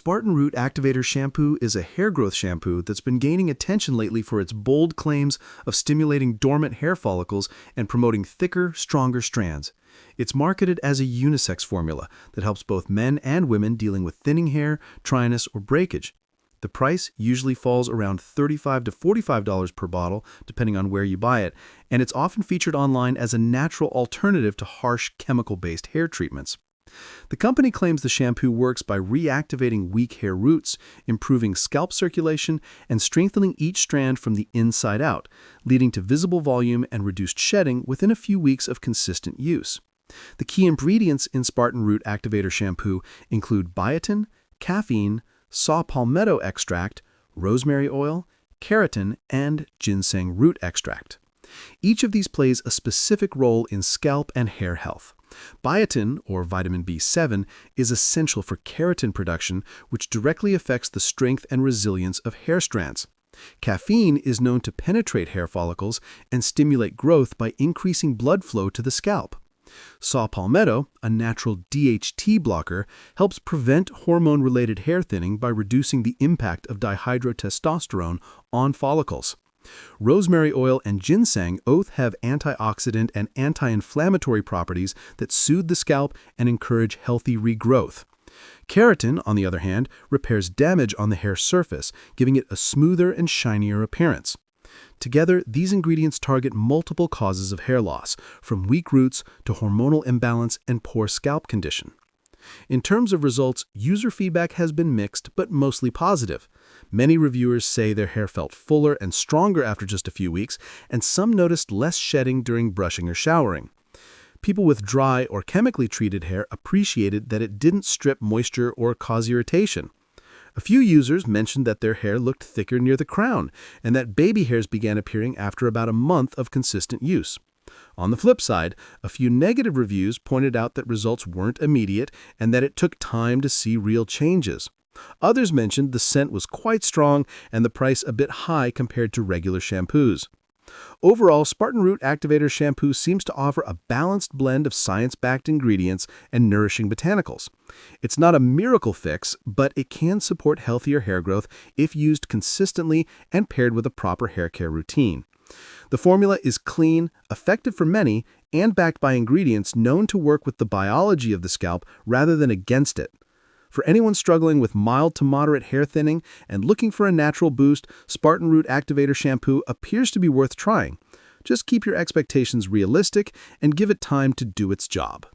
Spartan Root Activator Shampoo is a hair growth shampoo that's been gaining attention lately for its bold claims of stimulating dormant hair follicles and promoting thicker, stronger strands. It's marketed as a unisex formula that helps both men and women dealing with thinning hair, dryness, or breakage. The price usually falls around $35 to $45 per bottle, depending on where you buy it, and it's often featured online as a natural alternative to harsh chemical-based hair treatments. The company claims the shampoo works by reactivating weak hair roots, improving scalp circulation, and strengthening each strand from the inside out, leading to visible volume and reduced shedding within a few weeks of consistent use. The key ingredients in Spartan Root Activator Shampoo include biotin, caffeine, saw palmetto extract, rosemary oil, keratin, and ginseng root extract. Each of these plays a specific role in scalp and hair health. Biotin, or vitamin B7, is essential for keratin production, which directly affects the strength and resilience of hair strands. Caffeine is known to penetrate hair follicles and stimulate growth by increasing blood flow to the scalp. Saw palmetto, a natural DHT blocker, helps prevent hormone-related hair thinning by reducing the impact of dihydrotestosterone on follicles. Rosemary oil and ginseng both have antioxidant and anti-inflammatory properties that soothe the scalp and encourage healthy regrowth. Keratin, on the other hand, repairs damage on the hair surface, giving it a smoother and shinier appearance. Together, these ingredients target multiple causes of hair loss, from weak roots to hormonal imbalance and poor scalp condition. In terms of results, user feedback has been mixed but mostly positive. Many reviewers say their hair felt fuller and stronger after just a few weeks, and some noticed less shedding during brushing or showering. People with dry or chemically treated hair appreciated that it didn't strip moisture or cause irritation. A few users mentioned that their hair looked thicker near the crown, and that baby hairs began appearing after about a month of consistent use. On the flip side, a few negative reviews pointed out that results weren't immediate and that it took time to see real changes. Others mentioned the scent was quite strong and the price a bit high compared to regular shampoos. Overall, Spartan Root Activator Shampoo seems to offer a balanced blend of science-backed ingredients and nourishing botanicals. It's not a miracle fix, but it can support healthier hair growth if used consistently and paired with a proper hair care routine. The formula is clean, effective for many, and backed by ingredients known to work with the biology of the scalp rather than against it. For anyone struggling with mild to moderate hair thinning and looking for a natural boost, Spartan Root Activator Shampoo appears to be worth trying. Just keep your expectations realistic and give it time to do its job.